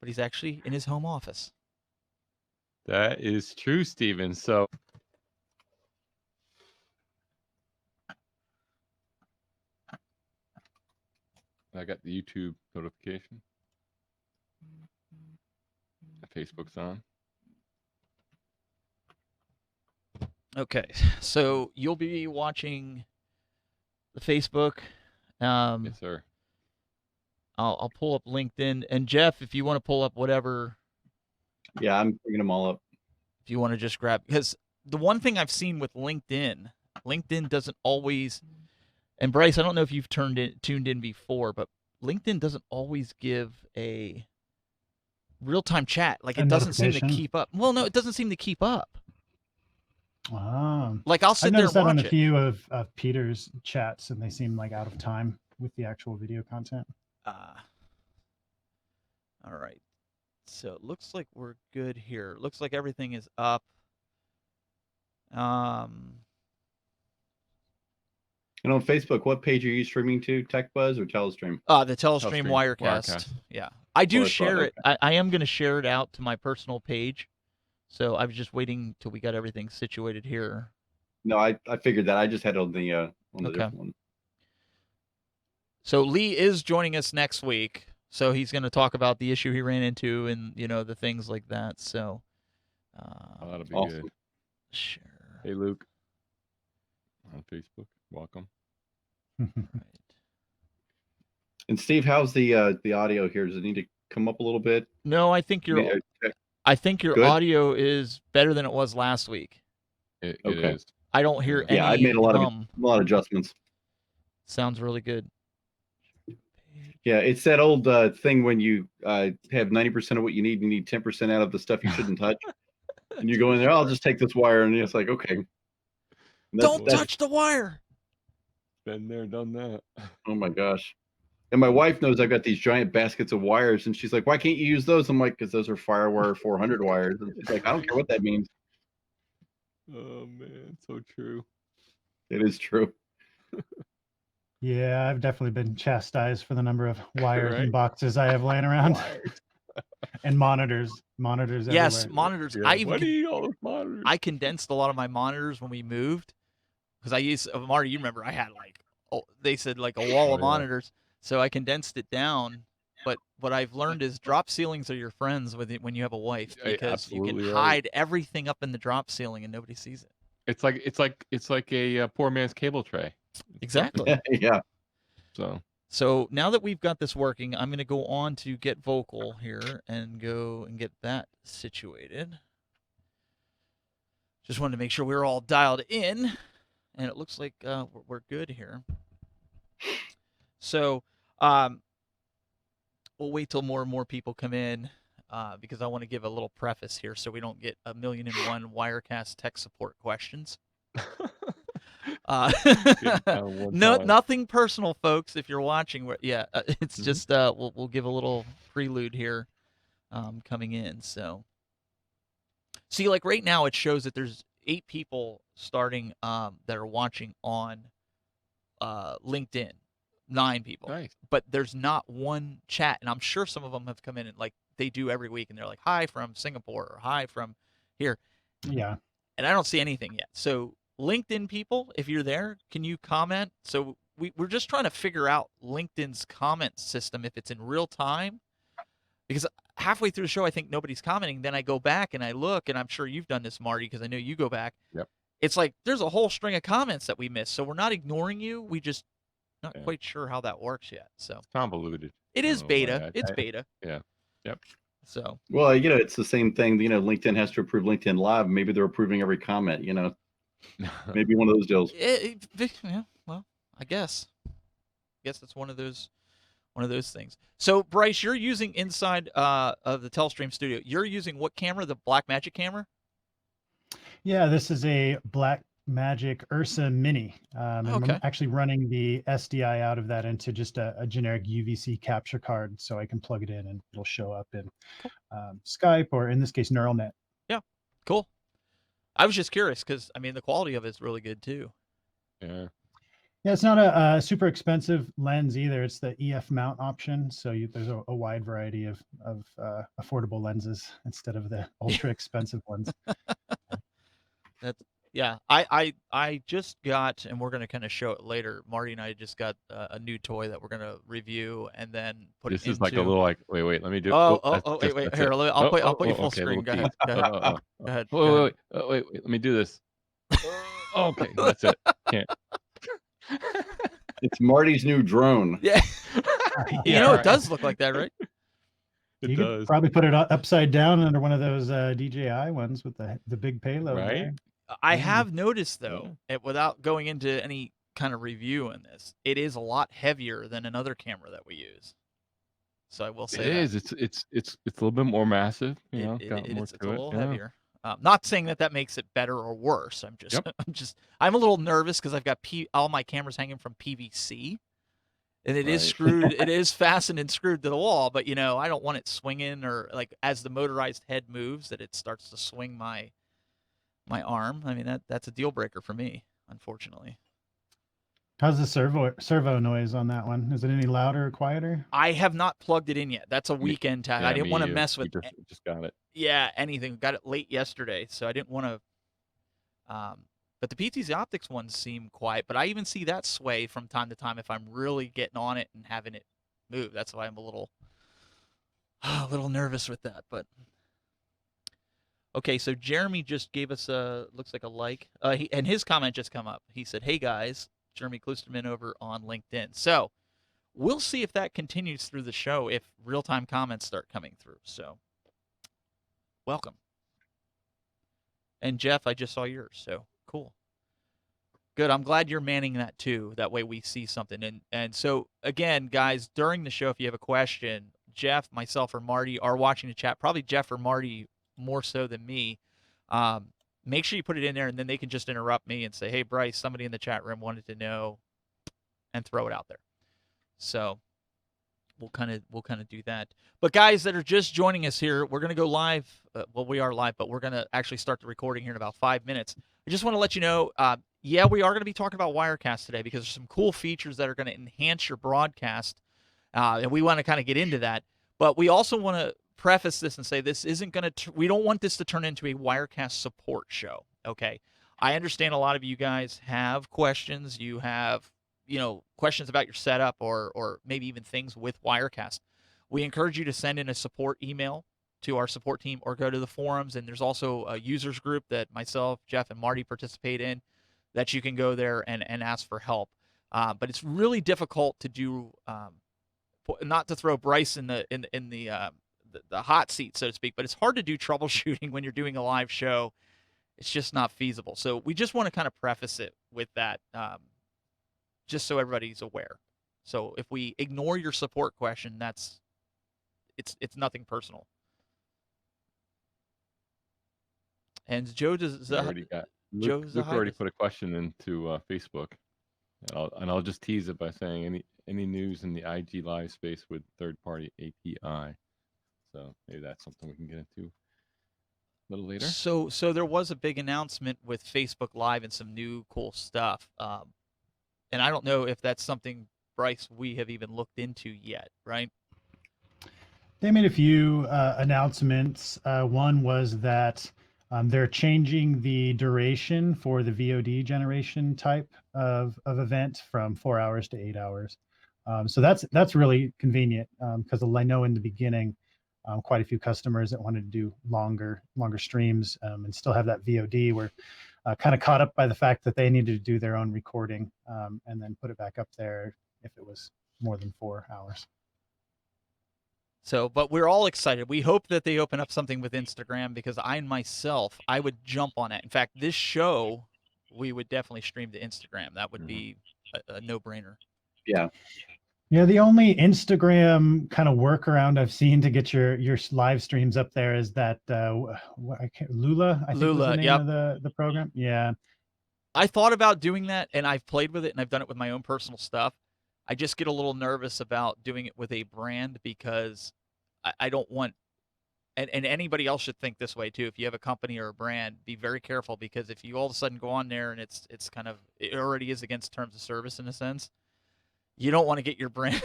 but he's actually in his home office. That is true, Steven. So I got the YouTube notification. Facebook's on. Okay, so you'll be watching the Facebook. Yes, sir. I'll pull up LinkedIn, and Jeff, if you want to pull up whatever. Yeah, I'm bringing them all up. If you want to just grab, because the one thing I've seen with LinkedIn doesn't always. And Bryce, I don't know if you've tuned in before, but LinkedIn doesn't always give a real-time chat. Like it doesn't seem to keep up. Well, no, it doesn't seem to keep up. Like I'll sit there and watch that on a few of Peter's chats, and they seem like out of time with the actual video content. All right. So it looks like we're good here. It looks like everything is up. And on Facebook, what page are you streaming to? TechBuzz or Telestream? The Telestream Wirecast. Yeah. I do share it. I am going to share it out to my personal page. So I was just waiting till we got everything situated here. No, I figured that. I just had on the different one. So Lee is joining us next week. So he's going to talk about the issue he ran into and, the things like that. So that'll be awesome. good. Sure. Hey, Luke. On Facebook. Welcome. Right. And Steve, how's the audio here? Does it need to come up a little bit? No, I think your audio is better than it was last week. It is. I don't hear any. Yeah, I made a lot of adjustments. Sounds really good. Yeah, it's that old thing when you have 90% of what you need 10% out of the stuff you shouldn't touch. And you go in there, I'll just take this wire, and it's like, okay. Don't touch the wire. Been there, done that. Oh my gosh. And my wife knows I've got these giant baskets of wires, and she's like, why can't you use those? I'm like, because those are FireWire 400 wires. And she's like, I don't care what that means. Oh, man, so true. It is true. Yeah, I've definitely been chastised for the number of wires and boxes I have laying around. And monitors. Yes, everywhere. monitors. Yeah. Why do you need all those monitors? I condensed a lot of my monitors when we moved. Because I used, Marty, you remember, I had they said like a wall of monitors. So I condensed it down. But what I've learned is drop ceilings are your friends when you have a wife, because you can hide everything up in the drop ceiling and nobody sees it. It's like a poor man's cable tray. Exactly. Yeah. So now that we've got this working, I'm going to go on to Get Vocal here and go and get that situated. Just wanted to make sure we're all dialed in, and it looks like we're good here. So we'll wait till more and more people come in because I want to give a little preface here so we don't get 1,000,001 Wirecast tech support questions. Nothing personal, folks. If you're watching, it's just we'll give a little prelude here coming in. So see, like right now, it shows that there's 8 people starting that are watching on LinkedIn, 9 people. Nice. But there's not one chat, and I'm sure some of them have come in and like they do every week, and they're like, "Hi from Singapore" or "Hi from here." Yeah. And I don't see anything yet. So LinkedIn people, if you're there, can you comment? So we're just trying to figure out LinkedIn's comment system, if it's in real time. Because halfway through the show, I think nobody's commenting. Then I go back and I look, and I'm sure you've done this, Marty, because I know you go back. Yep. It's like there's a whole string of comments that we missed. So we're not ignoring you. We just not quite sure how that works yet. So it's convoluted. It is beta. It's beta. Yeah. Yep. So. Well, it's the same thing. LinkedIn has to approve LinkedIn Live. Maybe they're approving every comment. Maybe one of those deals. Yeah, well, I guess that's one of those things. So Bryce, you're using inside of the Telestream studio. You're using what camera? The Blackmagic camera? Yeah, this is a Blackmagic Ursa Mini. And I'm actually running the SDI out of that into just a generic UVC capture card, so I can plug it in and it'll show up in Skype, or in this case, NeuralNet. Yeah, cool. I was just curious because the quality of it is really good too. Yeah. Yeah, it's not a super expensive lens either. It's the EF mount option. So there's a wide variety of affordable lenses instead of the ultra expensive ones. That's yeah. I just got, and we're gonna kind of show it later. Marty and I just got a new toy that we're gonna review and then put This it is like a into. little like wait, let me do. Wait. Here, I'll put you full screen. Go ahead. Go ahead. Go ahead. Wait, let me do this. Okay, that's it. Can't. It's Marty's new drone. Yeah. Yeah, It does look like that, right? You could probably put it upside down under one of those DJI ones with the big payload. Right? There. I have noticed though, without going into any kind of review in this, it is a lot heavier than another camera that we use. So I will say it is. It's a little bit more massive. You know, got more it's to a it. little heavier. Not saying that makes it better or worse. I'm just I'm a little nervous because I've got all my cameras hanging from PVC, and it is screwed. It is fastened and screwed to the wall. But I don't want it swinging, or like as the motorized head moves, that it starts to swing my arm. I mean that's a deal breaker for me, unfortunately. How's the servo noise on that one? Is it any louder or quieter? I have not plugged it in yet. That's a weekend task. Yeah, I didn't want to mess with. Just got it. Yeah, anything. Got it late yesterday, so I didn't want to. But the PTZ Optics ones seem quiet, but I even see that sway from time to time if I'm really getting on it and having it move. That's why I'm a little nervous with that. But okay, so Jeremy just gave us looks like a like, and his comment just come up. He said, "Hey guys, Jeremy Klusterman over on LinkedIn." So we'll see if that continues through the show if real-time comments start coming through. So welcome. And Jeff, I just saw yours, so cool. Good. I'm glad you're manning that too. That way we see something. And so again, guys, during the show, if you have a question, Jeff, myself, or Marty are watching the chat. Probably Jeff or Marty more so than me. Make sure you put it in there, and then they can just interrupt me and say, "Hey, Bryce, somebody in the chat room wanted to know," and throw it out there. So we'll kind of do that. But guys that are just joining us here, we're going to go live. Well, we are live, but we're going to actually start the recording here in about 5 minutes. I just want to let you know, yeah, we are going to be talking about Wirecast today because there's some cool features that are going to enhance your broadcast, and we want to kind of get into that. But we also want to preface this and say this isn't going to. We don't want this to turn into a Wirecast support show. Okay, I understand a lot of you guys have questions. You have questions about your setup or maybe even things with Wirecast. We encourage you to send in a support email to our support team or go to the forums. And there's also a users group that myself, Jeff, and Marty participate in that you can go there and ask for help. But it's really difficult to do, not to throw Bryce in the hot seat, so to speak, but it's hard to do troubleshooting when you're doing a live show. It's just not feasible. So we just want to kind of preface it with that, just so everybody's aware. So if we ignore your support question, it's nothing personal. And Joe does. Luke already put a question into Facebook, and I'll just tease it by saying any news in the IG live space with third-party API. So maybe that's something we can get into a little later. So there was a big announcement with Facebook Live and some new cool stuff. And I don't know if that's something, Bryce, we have even looked into yet, right? They made a few announcements. One was that they're changing the duration for the VOD generation type of event from 4 hours to 8 hours. So that's really convenient because I know in the beginning, quite a few customers that wanted to do longer streams and still have that VOD were kind of caught up by the fact that they needed to do their own recording and then put it back up there if it was more than 4 hours. So, but we're all excited. We hope that they open up something with Instagram because I would jump on it. In fact, this show, we would definitely stream to Instagram. That would be a no-brainer. Yeah. Yeah, the only Instagram kind of workaround I've seen to get your live streams up there is that Lula, I think was the name of the program. Yeah. I thought about doing that, and I've played with it, and I've done it with my own personal stuff. I just get a little nervous about doing it with a brand because I don't want and anybody else should think this way too. If you have a company or a brand, be very careful, because if you all of a sudden go on there and it already is against terms of service in a sense, you don't want to get your brand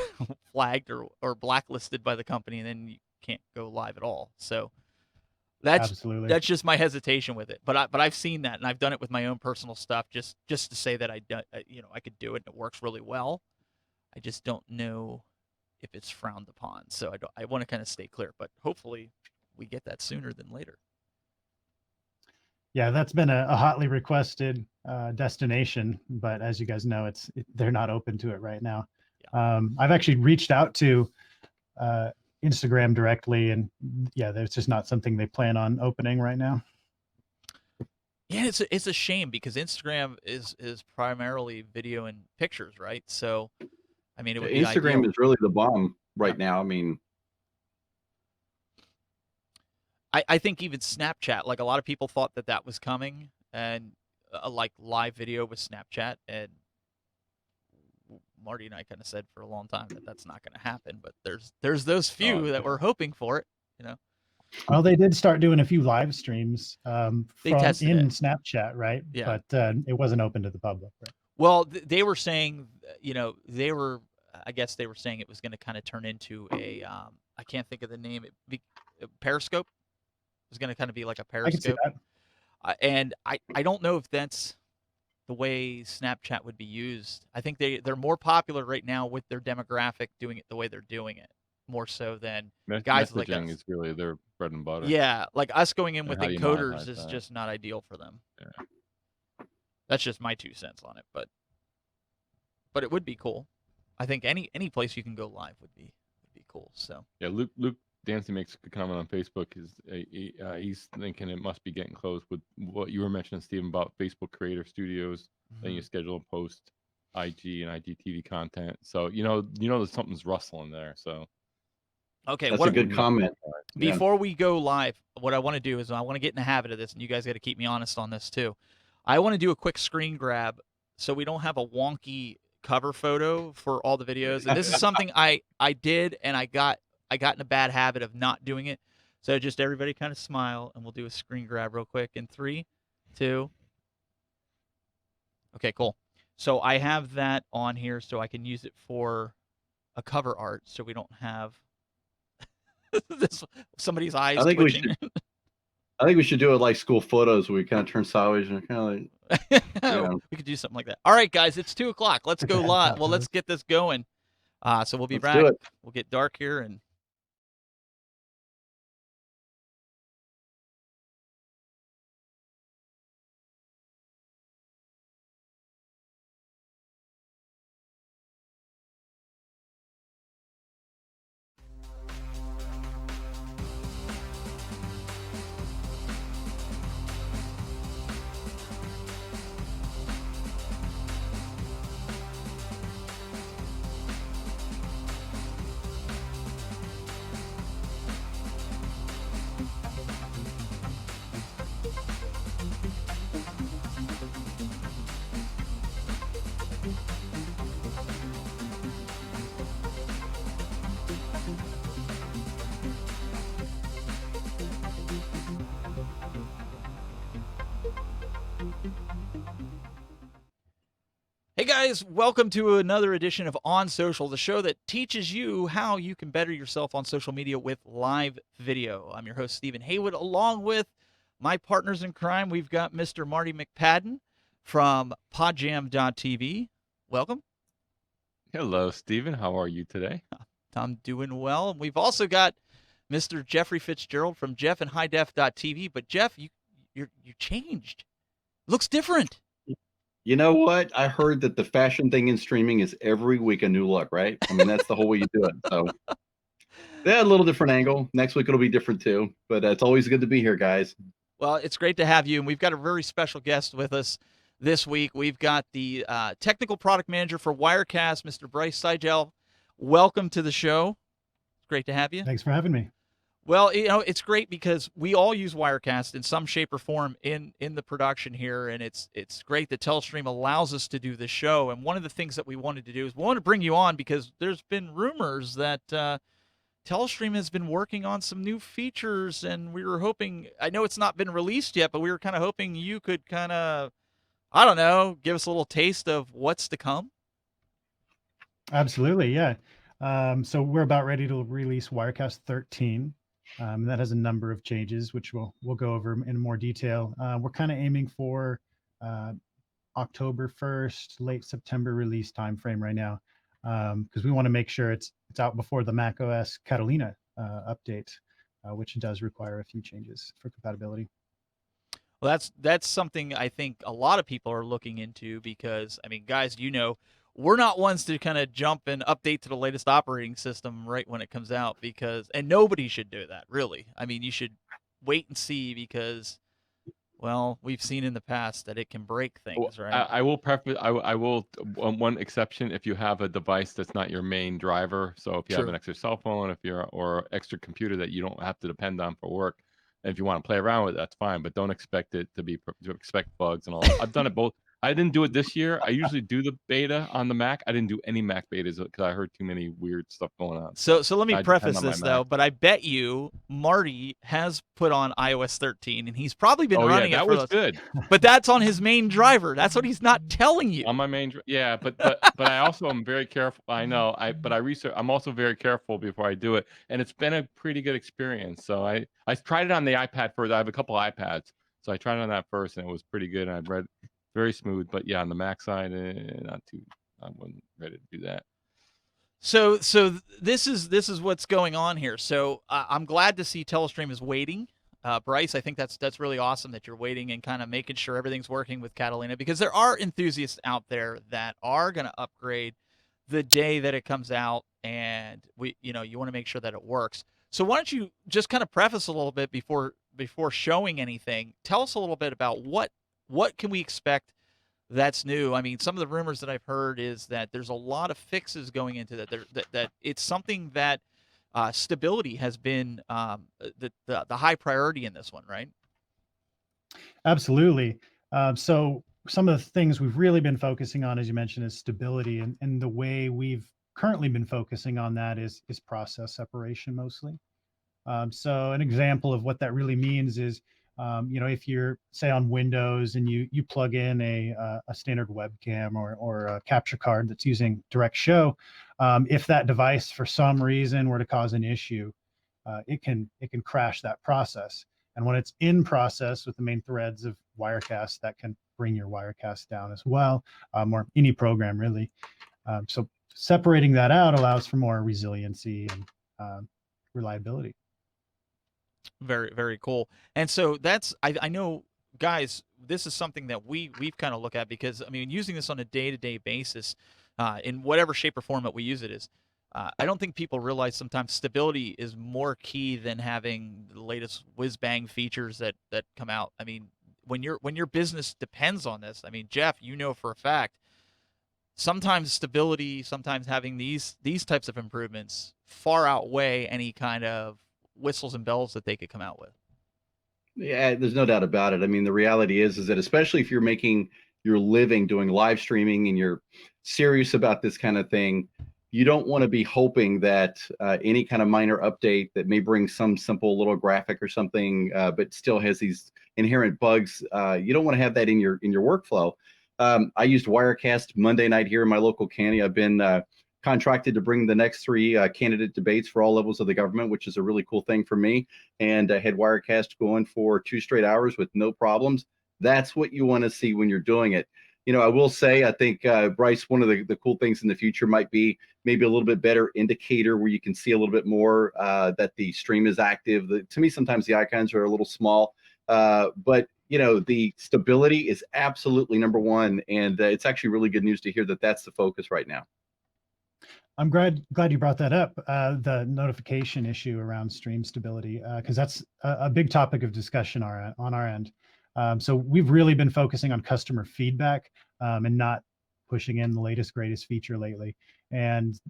flagged or blacklisted by the company, and then you can't go live at all. So that's just my hesitation with it. But I've seen that, and I've done it with my own personal stuff just to say that I could do it and it works really well. I just don't know if it's frowned upon. So I want to kind of stay clear, but hopefully we get that sooner than later. Yeah, that's been a hotly requested destination, but as you guys know, they're not open to it right now. Yeah. I've actually reached out to Instagram directly, and yeah, there's just not something they plan on opening right now. Yeah, it's a shame, because Instagram is primarily video and pictures, right? So, I mean, Instagram is really the bomb right now. I mean, I think even Snapchat, like a lot of people thought that was coming, and like live video with Snapchat, and Marty and I kind of said for a long time that that's not going to happen, but there's those few that were hoping for it, you know. Well, they did start doing a few live streams in Snapchat, right? Yeah. But it wasn't open to the public, right? Well, they were saying, I guess they were saying it was going to kind of turn into a, I can't think of the name, Periscope. It was going to kind of be like a Periscope. I can see that. And I don't know if that's the way Snapchat would be used. I think they're more popular right now with their demographic doing it the way they're doing it, more so than guys like us. Is really their bread and butter. Yeah, like us going in with encoders is just not ideal for them. Yeah. That's just my 2 cents on it, but it would be cool. I think any place you can go live would be cool. So yeah, Luke Dancy makes a comment on Facebook. He's thinking it must be getting close with what you were mentioning, Stephen, about Facebook Creator Studios. Mm-hmm. Then you schedule and post IG and IGTV content. So you know that something's rustling there. So okay, that's a good comment. Before we go live, what I want to do is I want to get in the habit of this, and you guys got to keep me honest on this too. I want to do a quick screen grab so we don't have a wonky cover photo for all the videos. And this is something I did, and I got in a bad habit of not doing it. So just everybody kind of smile, and we'll do a screen grab real quick in 3, 2. Okay, cool. So I have that on here so I can use it for a cover art, so we don't have somebody's eyes twitching. I think we should do it like school photos, where we kind of turn sideways and kind of like. We could do something like that. All right, guys, it's 2:00. Let's go live. Well, let's get this going. So we'll be back. We'll get dark here and. Hey guys, welcome to another edition of On Social, the show that teaches you how you can better yourself on social media with live video. I'm your host, Stephen Haywood, along with my partners in crime. We've got Mr. Marty McPadden from Podjam.tv. Welcome. Hello, Stephen. How are you today? I'm doing well. We've also got Mr. Jeffrey Fitzgerald from JeffandHighDef.tv. But Jeff, you changed. Looks different. You know what? I heard that the fashion thing in streaming is every week a new look, right? I mean, that's the whole way you do it. So yeah, a little different angle. Next week it'll be different too. But it's always good to be here, guys. Well, it's great to have you. And we've got a very special guest with us this week. We've got the technical product manager for Wirecast, Mr. Bryce Seigel. Welcome to the show. It's great to have you. Thanks for having me. Well, it's great because we all use Wirecast in some shape or form in the production here, and it's great that Telestream allows us to do this show. And one of the things that we wanted to do is we want to bring you on because there's been rumors that Telestream has been working on some new features, and we were hoping, I know it's not been released yet, but we were kind of hoping you could kind of, I don't know, give us a little taste of what's to come. Absolutely, yeah. So we're about ready to release Wirecast 13. That has a number of changes, which we'll go over in more detail. We're kind of aiming for October 1st, late September release timeframe right now, because we want to make sure it's out before the macOS Catalina update, which does require a few changes for compatibility. Well, that's something I think a lot of people are looking into because, I mean, guys, we're not ones to kind of jump and update to the latest operating system right when it comes out and nobody should do that, really. I mean, you should wait and see because, well, we've seen in the past that it can break things, right? I will preface. I will one exception if you have a device that's not your main driver. So if you have an extra cell phone, or extra computer that you don't have to depend on for work, and if you want to play around with it, that's fine. But don't expect it to expect bugs and all that. I've done it both. I didn't do it this year. I usually do the beta on the Mac. I didn't do any Mac betas because I heard too many weird stuff going on. So let me preface this though, but I bet you Marty has put on iOS 13 and he's probably been running it. That was good. But that's on his main driver. That's what he's not telling you. On my main, yeah, but I also am very careful. I know, I'm also very careful before I do it, and it's been a pretty good experience. So I tried it on the iPad first. I have a couple iPads, so I tried it on that first, and it was pretty good. And I've read very smooth, but yeah, on the Mac side, not too. I wasn't ready to do that. So this is what's going on here. So I'm glad to see Telestream is waiting. Bryce, I think that's really awesome that you're waiting and kind of making sure everything's working with Catalina, because there are enthusiasts out there that are going to upgrade the day that it comes out, and you want to make sure that it works. So why don't you just kind of preface a little bit before showing anything? Tell us a little bit about what can we expect that's new. I mean, some of the rumors that I've heard is that there's a lot of fixes going into that. That it's something that stability has been the high priority in this one, right? Absolutely. So some of the things we've really been focusing on, as you mentioned, is stability, and the way we've currently been focusing on that is process separation mostly. So an example of what that really means is, if you're, say, on Windows and you plug in a standard webcam or a capture card that's using Direct Show, if that device for some reason were to cause an issue, it can crash that process. And when it's in process with the main threads of Wirecast, that can bring your Wirecast down as well, or any program really. So separating that out allows for more resiliency and reliability. Very, very cool. And so that's, I know, guys, this is something that we've kind of look at, because, I mean, using this on a day-to-day basis, in whatever shape or form that we use it is, I don't think people realize sometimes stability is more key than having the latest whiz-bang features that come out. I mean, when your business depends on this, I mean, Jeff, for a fact, sometimes stability, sometimes having these types of improvements far outweigh any kind of whistles and bells that they could come out with. Yeah, there's no doubt about it. I mean, the reality is that especially if you're making your living doing live streaming and you're serious about this kind of thing, you don't want to be hoping that any kind of minor update that may bring some simple little graphic or something, but still has these inherent bugs. You don't want to have that in your workflow. I used Wirecast Monday night here in my local county. I've been contracted to bring the next 3 candidate debates for all levels of the government, which is a really cool thing for me. And I had Wirecast going for 2 straight hours with no problems. That's what you want to see when you're doing it. I will say, I think, Bryce, one of the cool things in the future might be maybe a little bit better indicator where you can see a little bit more that the stream is active. To me, sometimes the icons are a little small, but the stability is absolutely number one. And it's actually really good news to hear that that's the focus right now. I'm glad you brought that up, the notification issue around stream stability, because that's a big topic of discussion on our end. So we've really been focusing on customer feedback and not pushing in the latest, greatest feature lately. And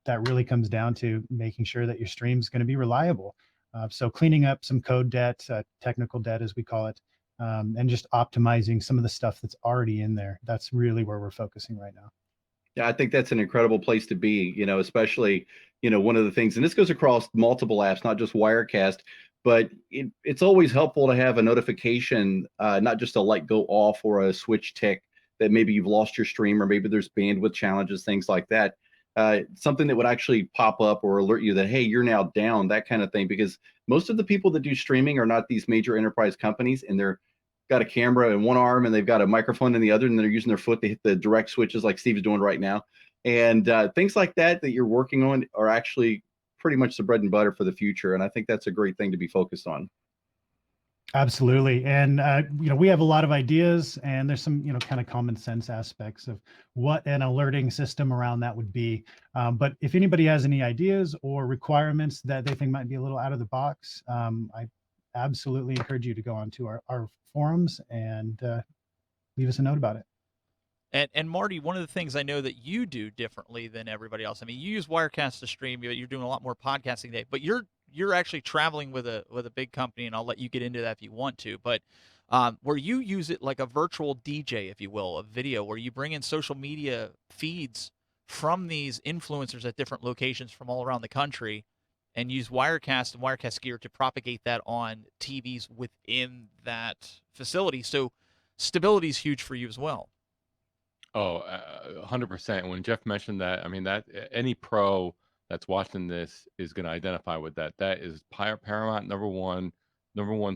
that really comes down to making sure that your stream is going to be reliable. So cleaning up some code debt, technical debt, as we call it, and just optimizing some of the stuff that's already in there. That's really where we're focusing right now. Yeah, I think that's an incredible place to be, especially, one of the things, and this goes across multiple apps, not just Wirecast, but it's always helpful to have a notification, not just a light go off or a switch tick that maybe you've lost your stream or maybe there's bandwidth challenges, things like that. Something that would actually pop up or alert you that, hey, you're now down, that kind of thing. Because most of the people that do streaming are not these major enterprise companies, and they're got a camera in one arm and they've got a microphone in the other, and they're using their foot to hit the direct switches like Steve's doing right now. And things like that you're working on are actually pretty much the bread and butter for the future. And I think that's a great thing to be focused on. Absolutely. And, we have a lot of ideas, and there's some, kind of common sense aspects of what an alerting system around that would be. But if anybody has any ideas or requirements that they think might be a little out of the box, I absolutely encourage you to go onto our forums and leave us a note about it. And Marty, one of the things I know that you do differently than everybody else. I mean, you use Wirecast to stream, you're doing a lot more podcasting today, but you're actually traveling with a big company, and I'll let you get into that if you want to. But where you use it like a virtual DJ, if you will, a video where you bring in social media feeds from these influencers at different locations from all around the country, and use Wirecast and Wirecast gear to propagate that on TVs within that facility. So stability is huge for you as well. Oh, 100%. When Jeff mentioned that, I mean, that any pro that's watching this is going to identify with that. That is paramount. Number one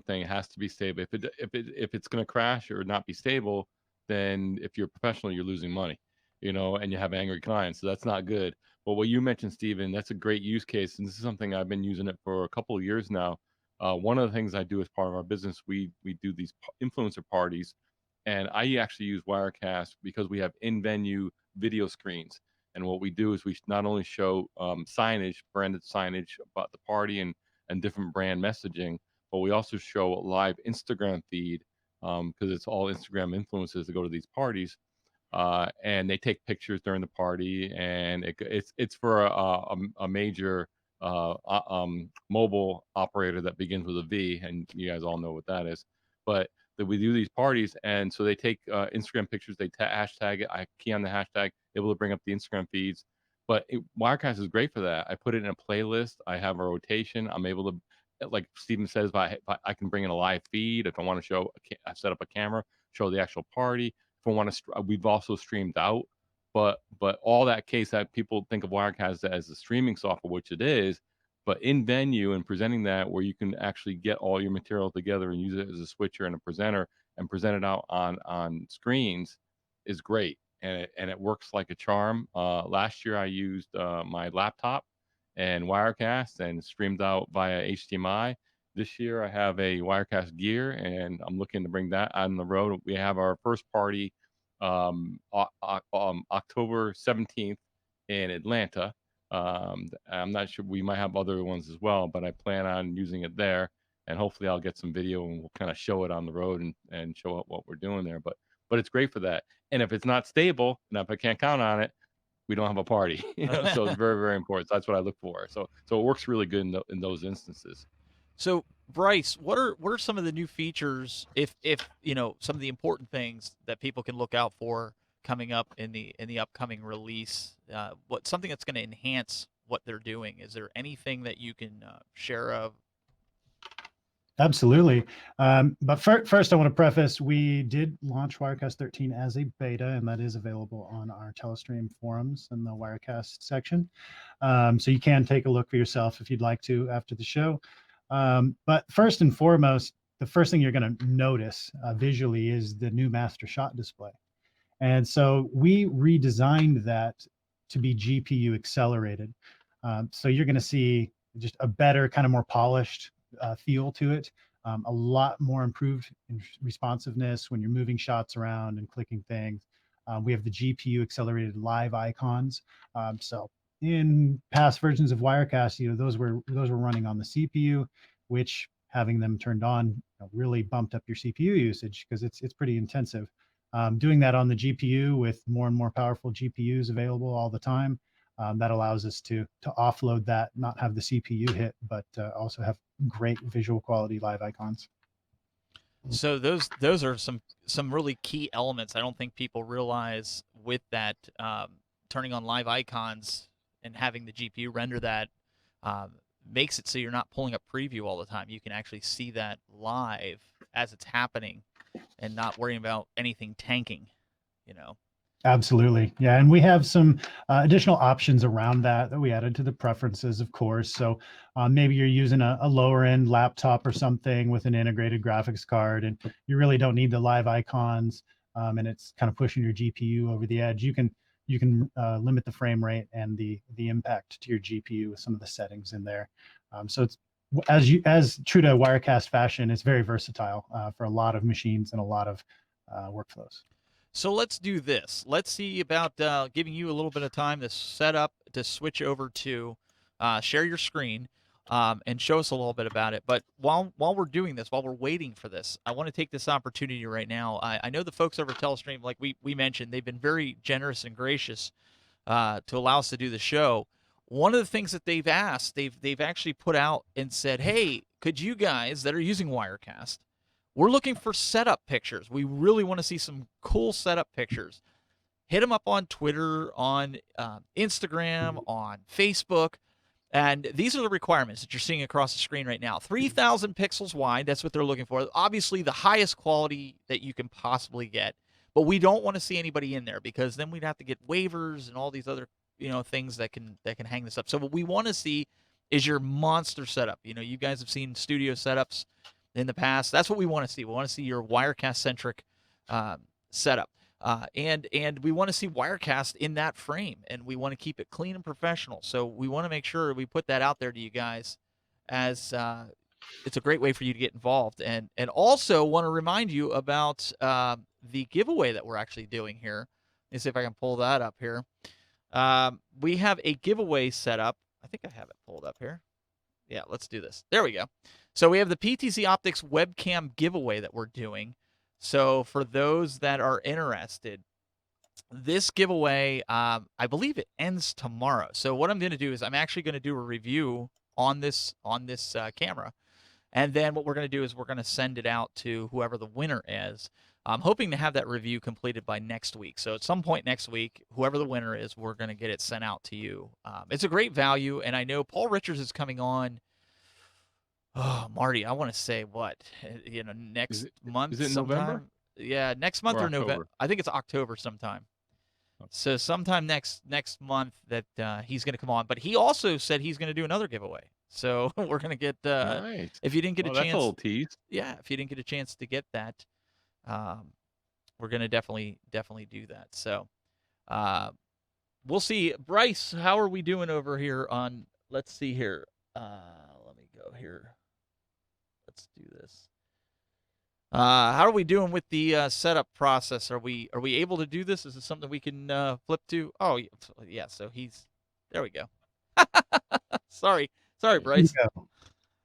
thing, it has to be stable. If it's going to crash or not be stable, then if you're a professional, you're losing money, and you have angry clients. So that's not good. But what you mentioned, Steven, that's a great use case. And this is something I've been using it for a couple of years now. One of the things I do as part of our business, we do these influencer parties. And I actually use Wirecast because we have in-venue video screens. And what we do is we not only show signage, branded signage about the party and different brand messaging, but we also show a live Instagram feed because it's all Instagram influencers that go to these parties. And they take pictures during the party. And it's for a major mobile operator that begins with a V. And you guys all know what that is. But that we do these parties, and so they take Instagram pictures, they hashtag it. I key on the hashtag, able to bring up the Instagram feeds. But Wirecast is great for that. I put it in a playlist. I have a rotation. I'm able to, like Steven says, if I can bring in a live feed. If I want to show, I set up a camera, show the actual party. If I want to, we've also streamed out. But all that case that people think of Wirecast as a streaming software, which it is. But in venue and presenting that, where you can actually get all your material together and use it as a switcher and a presenter and present it out on screens is great. And it works like a charm. Last year I used my laptop and Wirecast and streamed out via HDMI. This year I have a Wirecast gear, and I'm looking to bring that on the road. We have our first party October 17th in Atlanta. I'm not sure, we might have other ones as well, but I plan on using it there, and hopefully I'll get some video and we'll kind of show it on the road and show up what we're doing there. But it's great for that. And if it's not stable, and if I can't count on it, we don't have a party. So it's very, very important. So that's what I look for. So it works really good in those instances. So Bryce, what are some of the new features, if some of the important things that people can look out for coming up in the upcoming release? What something that's going to enhance what they're doing? Is there anything that you can share of? Absolutely. But first, I want to preface, we did launch Wirecast 13 as a beta, and that is available on our Telestream forums in the Wirecast section. So you can take a look for yourself if you'd like to after the show. But first and foremost, the first thing you're going to notice visually is the new master shot display. And so we redesigned that to be GPU accelerated. So you're going to see just a better, kind of more polished feel to it, a lot more improved in responsiveness when you're moving shots around and clicking things. We have the GPU accelerated live icons. So in past versions of Wirecast, those were running on the CPU, which having them turned on really bumped up your CPU usage because it's pretty intensive. Doing that on the GPU with more and more powerful GPUs available all the time, that allows us to offload that, not have the CPU hit, but also have great visual quality live icons. So those are some really key elements I don't think people realize with that turning on live icons and having the GPU render that makes it so you're not pulling up preview all the time. You can actually see that live as it's happening and not worrying about anything tanking, you know. Absolutely. Yeah. And we have some additional options around that we added to the preferences, of course. So maybe you're using a lower end laptop or something with an integrated graphics card, and you really don't need the live icons, and it's kind of pushing your GPU over the edge. You can limit the frame rate and the impact to your GPU with some of the settings in there. So it's as true to Wirecast fashion, it's very versatile for a lot of machines and a lot of workflows. So let's do this. Let's see about giving you a little bit of time to set up, to switch over to share your screen and show us a little bit about it. But while we're doing this, while we're waiting for this, I want to take this opportunity right now. I know the folks over at Telestream, like we mentioned, they've been very generous and gracious to allow us to do the show. One of the things that they've asked, they've actually put out and said, hey, could you guys that are using Wirecast, we're looking for setup pictures. We really want to see some cool setup pictures. Hit them up on Twitter, on Instagram, on Facebook. And these are the requirements that you're seeing across the screen right now. 3,000 pixels wide, that's what they're looking for. Obviously, the highest quality that you can possibly get. But we don't want to see anybody in there because then we'd have to get waivers and all these other things that can hang this up. So what we want to see is your monster setup. You guys have seen studio setups in the past. That's what we want to see. We want to see your Wirecast-centric setup. And we want to see Wirecast in that frame, and we want to keep it clean and professional. So we want to make sure we put that out there to you guys as it's a great way for you to get involved. And also want to remind you about the giveaway that we're actually doing here. Let me see if I can pull that up here. We have a giveaway set up. I think I have it pulled up here. Yeah, let's do this. There we go. So we have the PTZ Optics webcam giveaway that we're doing. So for those that are interested, this giveaway, I believe it ends tomorrow. So what I'm going to do is I'm actually going to do a review on this camera. And then what we're going to do is we're going to send it out to whoever the winner is. I'm hoping to have that review completed by next week. So at some point next week, whoever the winner is, we're going to get it sent out to you. It's a great value. And I know Paul Richards is coming on. Oh, Marty, I want to say what? Next month. Is it sometime? November? Yeah, next month or November. I think it's October sometime. Okay. So sometime next month that he's going to come on. But he also said he's going to do another giveaway. So we're going to get nice. If you didn't get a chance. That's a little tease. Yeah, if you didn't get a chance to get that, we're going to definitely do that. So we'll see. Bryce, how are we doing over here on? Let's see here. Let me go here. Let's do this. How are we doing with the setup process? Are we able to do this? Is it something we can flip to? Oh, yeah. So there we go. Sorry, Bryce.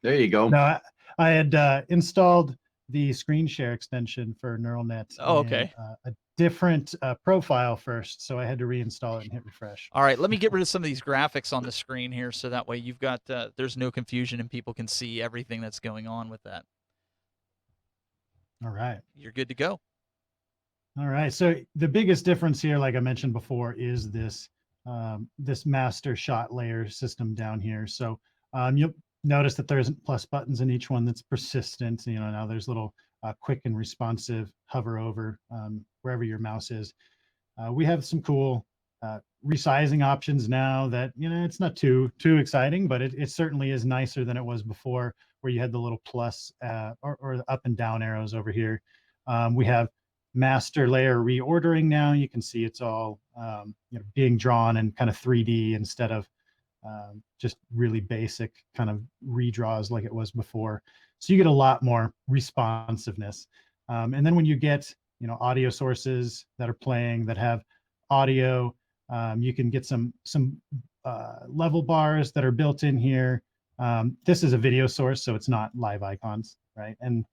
There you go. No, I had installed the screen share extension for Neural Net. Oh, okay. A different profile first, so I had to reinstall it and hit refresh. All right, let me get rid of some of these graphics on the screen here, so that way you've got there's no confusion and people can see everything that's going on with that. All right, you're good to go. All right, so the biggest difference here, like I mentioned before, is this this master shot layer system down here. So you'll notice that there's plus buttons in each one that's persistent. Now there's little quick and responsive hover over wherever your mouse is. We have some cool resizing options now that, it's not too exciting, but it certainly is nicer than it was before, where you had the little plus or the up and down arrows over here. We have master layer reordering now. You can see it's all being drawn in kind of 3D instead of just really basic kind of redraws like it was before. So you get a lot more responsiveness. And then when you get, audio sources that are playing that have audio, you can get some level bars that are built in here. This is a video source, so it's not live icons, right? And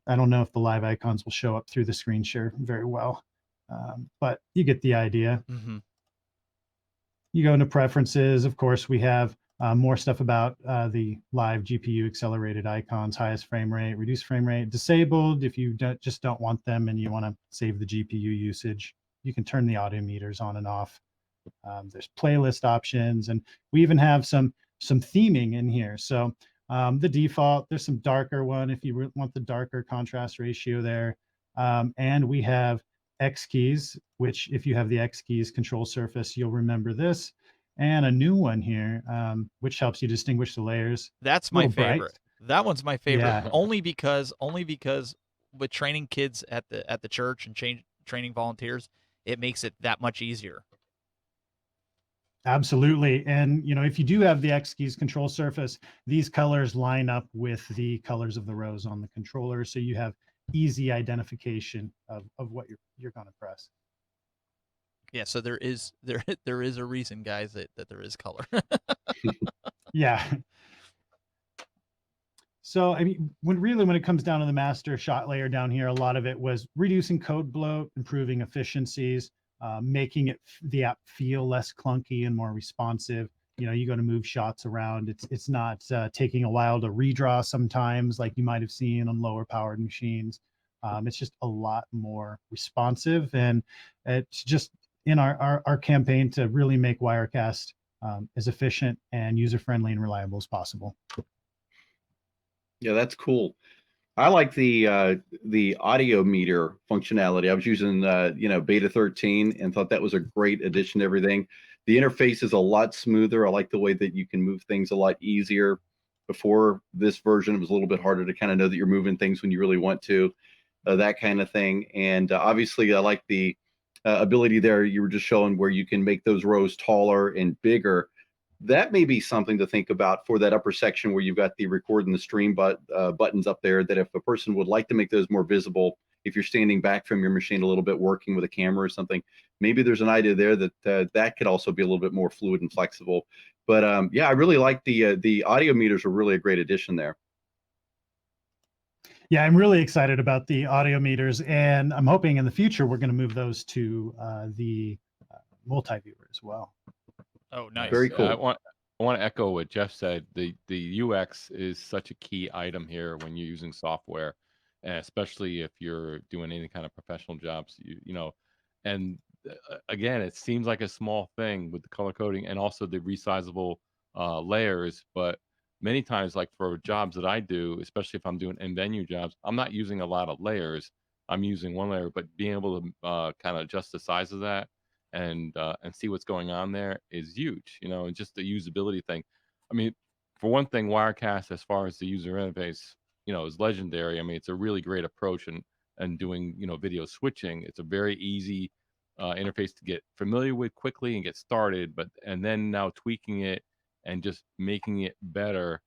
I don't know if the live icons will show up through the screen share very well, but you get the idea. Mm-hmm. You go into preferences. Of course, we have more stuff about the live GPU accelerated icons, highest frame rate, reduced frame rate, disabled. If you just don't want them and you want to save the GPU usage, you can turn the audio meters on and off. There's playlist options, and we even have some theming in here. So the default, there's some darker one if you want the darker contrast ratio there. And we have X keys, which if you have the X keys control surface, you'll remember this. And a new one here, which helps you distinguish the layers. That's my favorite. That one's my favorite, Yeah. only because with training kids at the church and training volunteers, it makes it that much easier. Absolutely. And, if you do have the X keys control surface, these colors line up with the colors of the rows on the controller. So you have easy identification of what you're going to press. Yeah. So there is a reason, guys, that there is color. Yeah. So, I mean, when it comes down to the master shot layer down here, a lot of it was reducing code bloat, improving efficiencies, making the app feel less clunky and more responsive. You go to move shots around. It's not taking a while to redraw sometimes, like you might have seen on lower powered machines. It's just a lot more responsive, and it's just in our campaign to really make Wirecast as efficient and user friendly and reliable as possible. Yeah, that's cool. I like the audio meter functionality. I was using beta 13 and thought that was a great addition to everything. The interface is a lot smoother. I like the way that you can move things a lot easier. Before this version, it was a little bit harder to kind of know that you're moving things when you really want to, that kind of thing. And obviously, I like the ability there you were just showing where you can make those rows taller and bigger. That may be something to think about for that upper section where you've got the record and the stream buttons up there, that if a person would like to make those more visible, if you're standing back from your machine a little bit working with a camera or something, maybe there's an idea there that that could also be a little bit more fluid and flexible. But yeah, I really like the audio meters are really a great addition there. Yeah, I'm really excited about the audio meters, and I'm hoping in the future we're going to move those to the multi-viewer as well. Oh, nice. Very cool. I want to echo what Jeff said. The UX is such a key item here when you're using software, and especially if you're doing any kind of professional jobs. And again, it seems like a small thing with the color coding and also the resizable layers, but many times, like for jobs that I do, especially if I'm doing in-venue jobs, I'm not using a lot of layers. I'm using one layer, but being able to kind of adjust the size of that and see what's going on there is huge, and just the usability thing. I mean, for one thing, Wirecast, as far as the user interface, is legendary. I mean, it's a really great approach and doing, video switching. It's a very easy interface to get familiar with quickly and get started, and then now tweaking it and just making it better.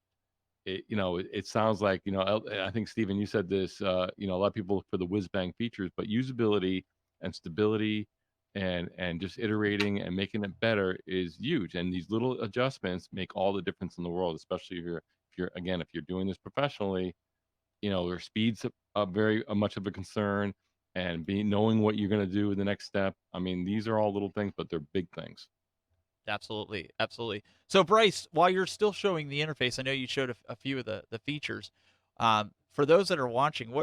It sounds like, I think, Stephen, you said this, a lot of people look for the whiz bang features, but usability and stability and just iterating and making it better is huge. And these little adjustments make all the difference in the world, especially if you're doing this professionally. Their speed's very much of a concern, and knowing what you're going to do in the next step. I mean, these are all little things, but they're big things. Absolutely. So Bryce, while you're still showing the interface, I know you showed a few of the features. For those that are watching,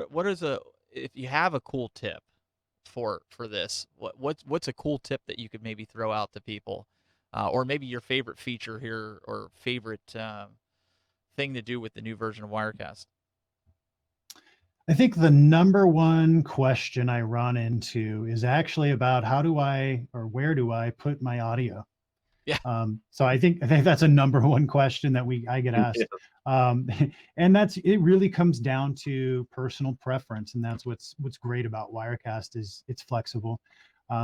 if you have a cool tip for this, what's a cool tip that you could maybe throw out to people, or maybe your favorite feature here or favorite thing to do with the new version of Wirecast? I think the number one question I run into is actually about where do I put my audio? Yeah. So I think that's a number one question that I get asked. And it really comes down to personal preference. And that's what's great about Wirecast is it's flexible.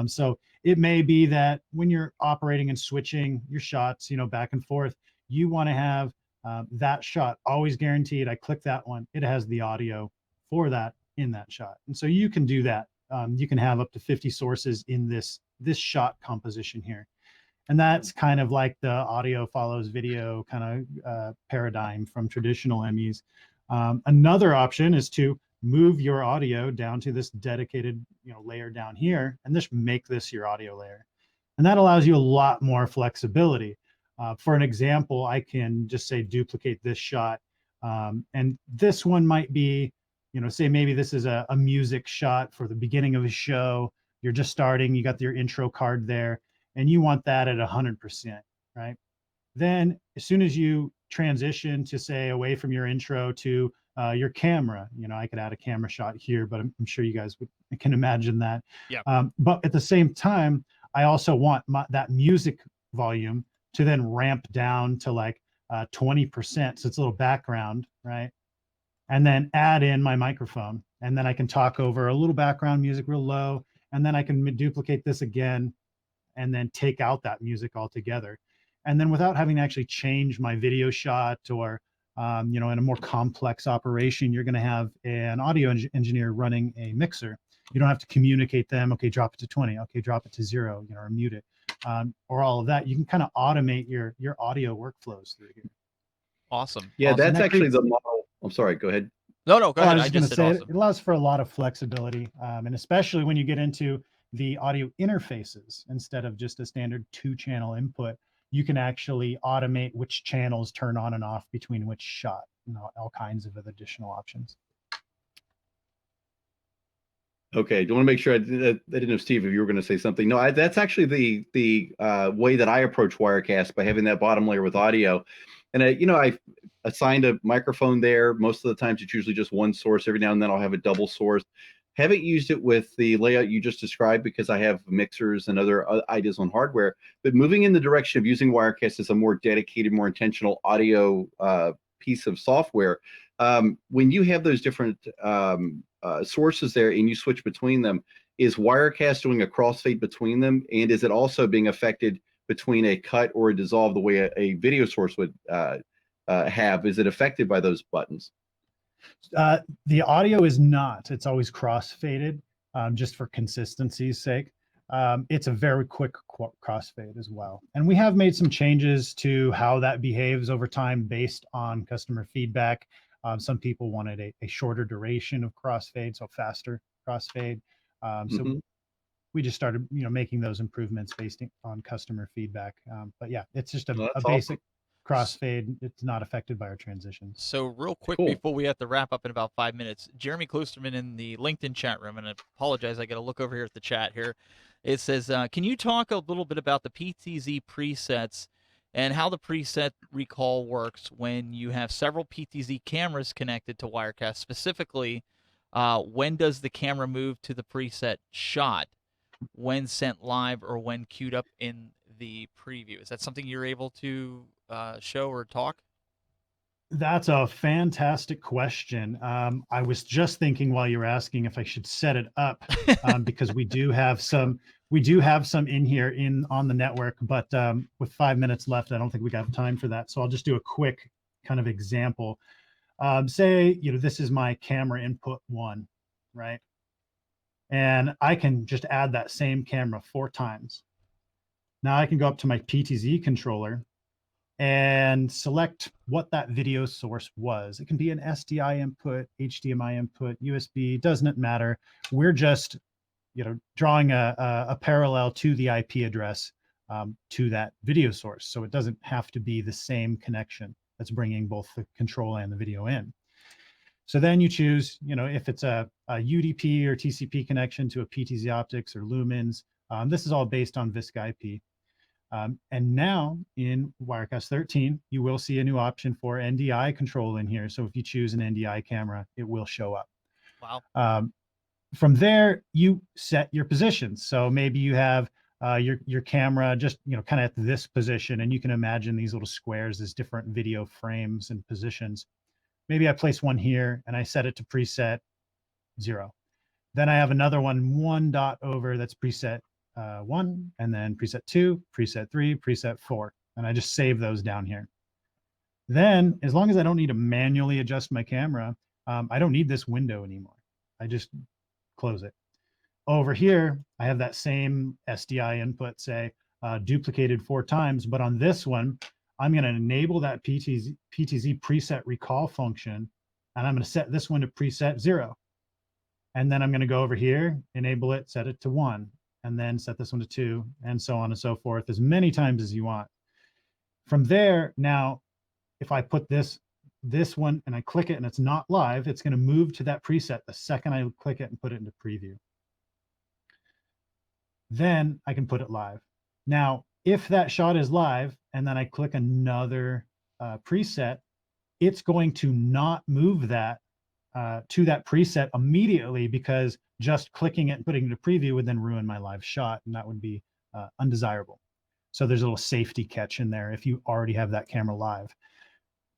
So it may be that when you're operating and switching your shots, back and forth, you want to have that shot always guaranteed. I click that one, it has the audio for that in that shot. And so you can do that. You can have up to 50 sources in this shot composition here. And that's kind of like the audio follows video kind of paradigm from traditional MEs. Another option is to move your audio down to this dedicated layer down here and just make this your audio layer. And that allows you a lot more flexibility. For an example, I can just say duplicate this shot. And this one might be, say maybe this is a music shot for the beginning of a show. You're just starting, you got your intro card there. and you want that at 100%, right? Then as soon as you transition to say away from your intro to your camera, I could add a camera shot here, but I'm sure you guys can imagine that. Yeah. But at the same time, I also want that music volume to then ramp down to like 20%. So it's a little background, right? And then add in my microphone. And then I can talk over a little background music real low. And then I can duplicate this again and then take out that music altogether. And then without having to actually change my video shot or, in a more complex operation, you're going to have an audio engineer running a mixer. You don't have to communicate them. Okay, drop it to 20. Okay, drop it to 0, or mute it, or all of that. You can kind of automate your audio workflows through here. Awesome. Yeah, awesome. that's actually the model. I'm sorry, go ahead. No, go ahead. I was just going to say it allows for a lot of flexibility, and especially when you get into the audio interfaces instead of just a standard 2-channel input, you can actually automate which channels turn on and off between which shot, all kinds of additional options. Okay, do you want to make sure I didn't know, Steve, if you were going to say something. No, that's actually the way that I approach Wirecast, by having that bottom layer with audio. And I assigned a microphone there. Most of the times it's usually just one source. Every now and then I'll have a double source. Haven't used it with the layout you just described because I have mixers and other ideas on hardware. But moving in the direction of using Wirecast as a more dedicated, more intentional audio piece of software, when you have those different sources there and you switch between them, is Wirecast doing a crossfade between them? And is it also being affected between a cut or a dissolve the way a video source would have? Is it affected by those buttons? The audio is not. It's always crossfaded, just for consistency's sake. It's a very quick crossfade as well. And we have made some changes to how that behaves over time based on customer feedback. Some people wanted a shorter duration of crossfade, so faster crossfade. So we just started, making those improvements based on customer feedback. But yeah, it's just a basic crossfade. It's not affected by our transitions. So real quick, before we have to wrap up in about 5 minutes, Jeremy Klosterman in the LinkedIn chat room, and I apologize, I got to look over here at the chat here. It says, can you talk a little bit about the PTZ presets and how the preset recall works when you have several PTZ cameras connected to Wirecast? Specifically, when does the camera move to the preset shot, when sent live, or when queued up in the preview? Is that something you're able to show or talk? That's a fantastic question. I was just thinking while you were asking if I should set it up, because we do have some in here on the network, but with 5 minutes left, I don't think we got time for that. So I'll just do a quick kind of example. Say, this is my camera input 1, right? And I can just add that same camera 4 times. Now I can go up to my PTZ controller and select what that video source was. It can be an SDI input, HDMI input, USB, doesn't matter. We're just, drawing a parallel to the IP address to that video source. So it doesn't have to be the same connection that's bringing both the control and the video in. So then you choose, if it's a UDP or TCP connection to a PTZ Optics or Lumens. This is all based on VISC IP. And now in Wirecast 13, you will see a new option for NDI control in here. So if you choose an NDI camera, it will show up. Wow. From there, you set your positions. So maybe you have your camera just, kind of at this position, and you can imagine these little squares as different video frames and positions. Maybe I place one here and I set it to preset 0. Then I have another one dot over that's preset 1, and then preset 2, preset 3, preset 4. And I just save those down here. Then, as long as I don't need to manually adjust my camera, I don't need this window anymore. I just close it. Over here, I have that same SDI input, say, duplicated 4 times, but on this one, I'm going to enable that PTZ preset recall function, and I'm going to set this one to preset 0. And then I'm going to go over here, enable it, set it to 1, and then set this one to 2, and so on and so forth, as many times as you want. From there, now, if I put this one and I click it and it's not live, it's going to move to that preset the second I click it and put it into preview. Then I can put it live. Now, if that shot is live and then I click another preset, it's going to not move that to that preset immediately, because just clicking it and putting it in preview would then ruin my live shot, and that would be undesirable. So there's a little safety catch in there if you already have that camera live.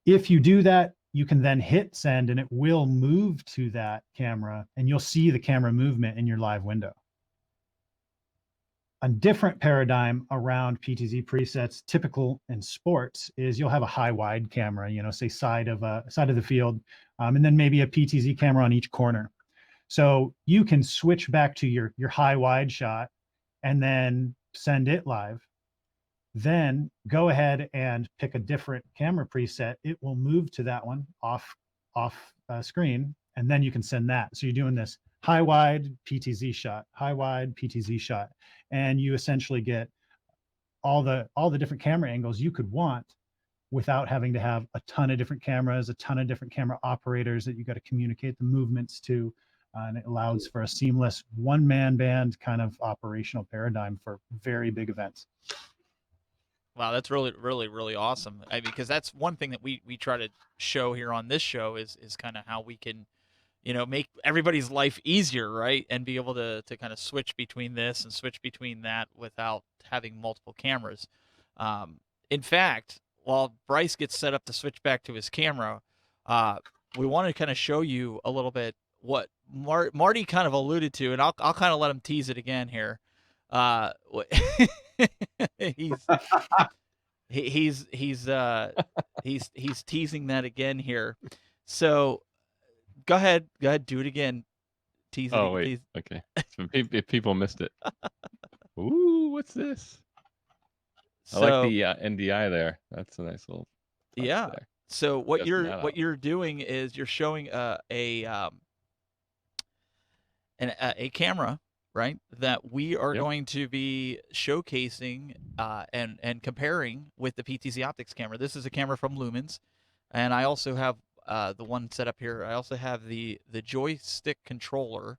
If you do that, you can then hit send and it will move to that camera, and you'll see the camera movement in your live window. A different paradigm around PTZ presets, typical in sports, is you'll have a high wide camera, you know, say side of the field, and then maybe a PTZ camera on each corner. So you can switch back to your high wide shot and then send it live. Then go ahead and pick a different camera preset. It will move to that one off screen, and then you can send that. So you're doing this high wide PTZ shot, high wide PTZ shot, and you essentially get all the different camera angles you could want without having to have a ton of different cameras, a ton of different camera operators that you got to communicate the movements to. And it allows for a seamless one-man band kind of operational paradigm for very big events. Wow, that's really, really, really awesome. Because that's one thing that we try to show here on this show is kind of how we can, you know, make everybody's life easier, right? And be able to kind of switch between this and switch between that without having multiple cameras. In fact, while Bryce gets set up to switch back to his camera, we want to kind of show you a little bit what Marty kind of alluded to, and I'll kind of let him tease it again here. He's teasing that again here. So go ahead, do it again. Tease it. Oh wait, tease. Okay. So if people missed it. Ooh, what's this? So, I like the NDI there. That's a nice little. Yeah. There. So what you're doing is you're showing a camera, right, that we are going to be showcasing and comparing with the PTZ Optics camera. This is a camera from Lumens, and I also have the one set up here. I also have the joystick controller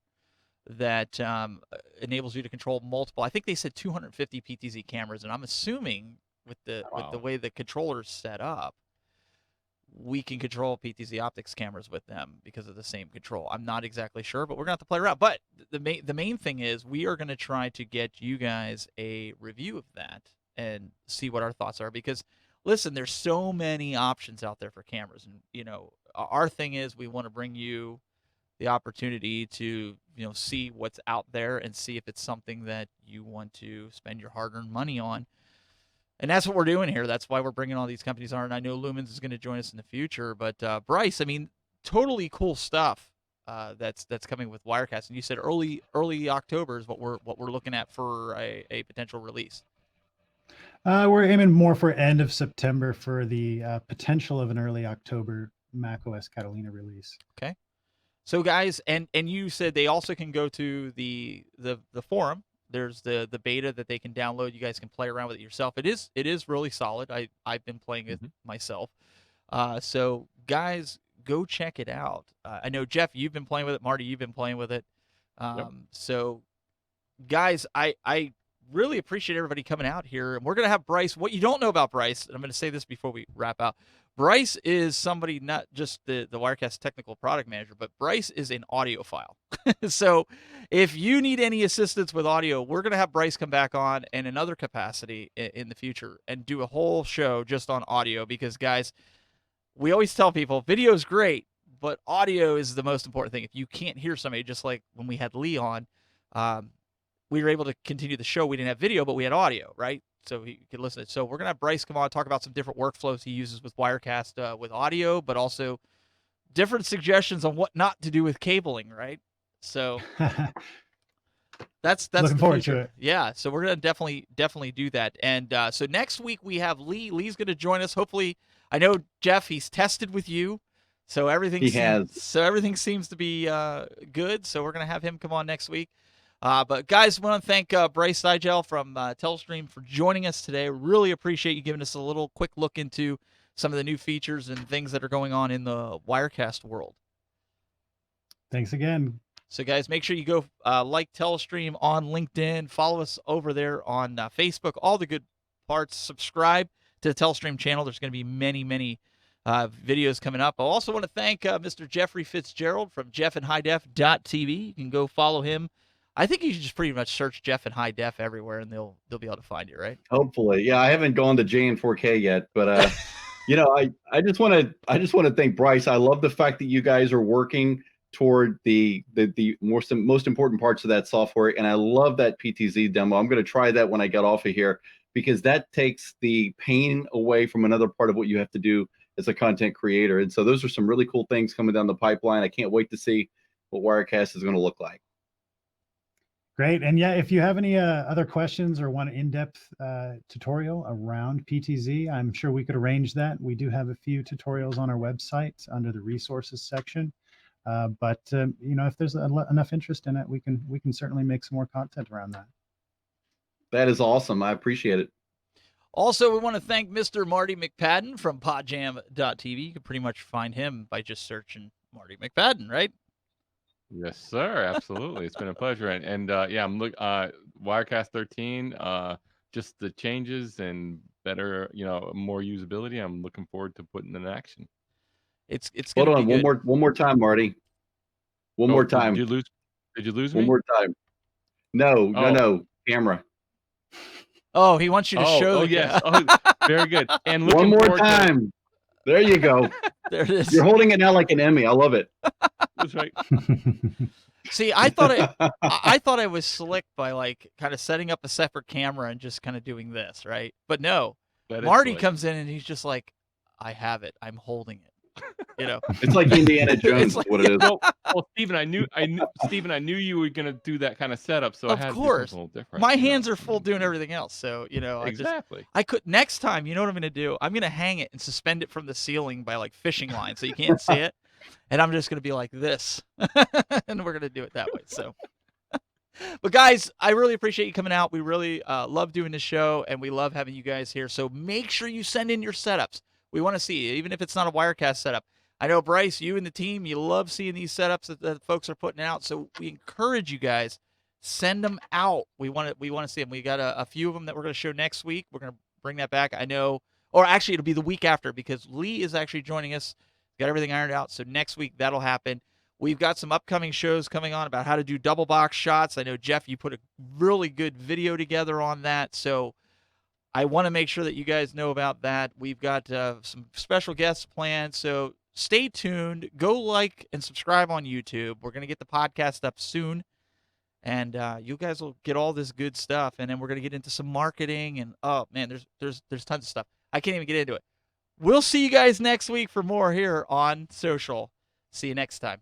that enables you to control multiple. I think they said 250 PTZ cameras, and I'm assuming with the way the controller's set up, we can control PTZ Optics cameras with them because of the same control. I'm not exactly sure, but we're gonna have to play around. But the main thing is we are gonna try to get you guys a review of that and see what our thoughts are. Because listen, there's so many options out there for cameras, and you know, our thing is we want to bring you the opportunity to, you know, see what's out there and see if it's something that you want to spend your hard-earned money on. And that's what we're doing here. That's why we're bringing all these companies on. And I know Lumens is going to join us in the future. But Bryce, I mean, totally cool stuff that's coming with Wirecast. And you said early October is what we're looking at for a potential release. We're aiming more for end of September for the potential of an early October macOS Catalina release. Okay. So guys, and you said they also can go to the forum. There's the beta that they can download. You guys can play around with it yourself. It is really solid. I've been playing it myself. So guys, go check it out. I know Jeff, you've been playing with it. Marty, you've been playing with it. So guys, I really appreciate everybody coming out here. And we're gonna have Bryce. What you don't know about Bryce, and I'm gonna say this before we wrap out. Bryce is somebody, not just the Wirecast technical product manager, but Bryce is an audiophile. So if you need any assistance with audio, we're going to have Bryce come back on in another capacity in the future and do a whole show just on audio. Because, guys, we always tell people video is great, but audio is the most important thing. If you can't hear somebody, just like when we had Lee on, we were able to continue the show. We didn't have video, but we had audio, right? So he could listen. So we're going to have Bryce come on and talk about some different workflows he uses with Wirecast with audio, but also different suggestions on what not to do with cabling, right? So that's looking forward to it. Yeah, so we're going to definitely do that. And so next week we have Lee. Lee's going to join us. Hopefully, I know, Jeff, he's tested with you. So everything seems to be good. So we're going to have him come on next week. But guys, I want to thank Bryce Sigel from Telestream for joining us today. Really appreciate you giving us a little quick look into some of the new features and things that are going on in the Wirecast world. Thanks again. So, guys, make sure you go like Telestream on LinkedIn. Follow us over there on Facebook. All the good parts. Subscribe to the Telestream channel. There's going to be many, many videos coming up. I also want to thank Mr. Jeffrey Fitzgerald from jeffinhighdef.tv. You can go follow him. I think you should just pretty much search Jeff in High Def everywhere, and they'll be able to find you, right? Hopefully, yeah. I haven't gone to J in 4K yet, but you know, I just want to thank Bryce. I love the fact that you guys are working toward the most important parts of that software, and I love that PTZ demo. I'm going to try that when I get off of here, because that takes the pain away from another part of what you have to do as a content creator. And so those are some really cool things coming down the pipeline. I can't wait to see what Wirecast is going to look like. Great. And yeah, if you have any other questions or want an in-depth tutorial around PTZ, I'm sure we could arrange that. We do have a few tutorials on our website under the resources section. But you know, if there's enough interest in it, we can certainly make some more content around that. That is awesome. I appreciate it. Also, we want to thank Mr. Marty McPadden from podjam.tv. You can pretty much find him by just searching Marty McPadden, right? Yes, sir. Absolutely. It's been a pleasure. And yeah, I'm Wirecast 13, just the changes and better, you know, more usability. I'm looking forward to putting it in action. It's hold on one more time, Marty. One more time. Did you lose me? One more time. No, camera. Oh, he wants you to show. Oh, yes. Oh, very good. And one more time. There you go. There it is. You're holding it now like an Emmy. I love it. That's right. See, I thought I was slick by like kind of setting up a separate camera and just kind of doing this, right? But no, Marty comes in and he's just like, I have it. I'm holding it. You know, it's like Indiana Jones. Like, what it is. Well, Stephen, I knew you were gonna do that kind of setup, so of I had course. a little different. My hands are full doing everything else, so you know, exactly. I could next time. You know what I'm gonna do? I'm gonna hang it and suspend it from the ceiling by like fishing line, so you can't see it, and I'm just gonna be like this, and we're gonna do it that way. So. But guys, I really appreciate you coming out. We really love doing this show, and we love having you guys here. So make sure you send in your setups. We want to see it, even if it's not a Wirecast setup. I know, Bryce, you and the team, you love seeing these setups that folks are putting out. So we encourage you guys, send them out. We want to see them. We got a few of them that we're going to show next week. We're going to bring that back. I know, or actually it'll be the week after, because Lee is actually joining us. Got everything ironed out. So next week that'll happen. We've got some upcoming shows coming on about how to do double box shots. I know, Jeff, you put a really good video together on that. So I want to make sure that you guys know about that. We've got some special guests planned. So stay tuned. Go like and subscribe on YouTube. We're going to get the podcast up soon. And you guys will get all this good stuff. And then we're going to get into some marketing. And, oh, man, there's tons of stuff. I can't even get into it. We'll see you guys next week for more here on Social. See you next time.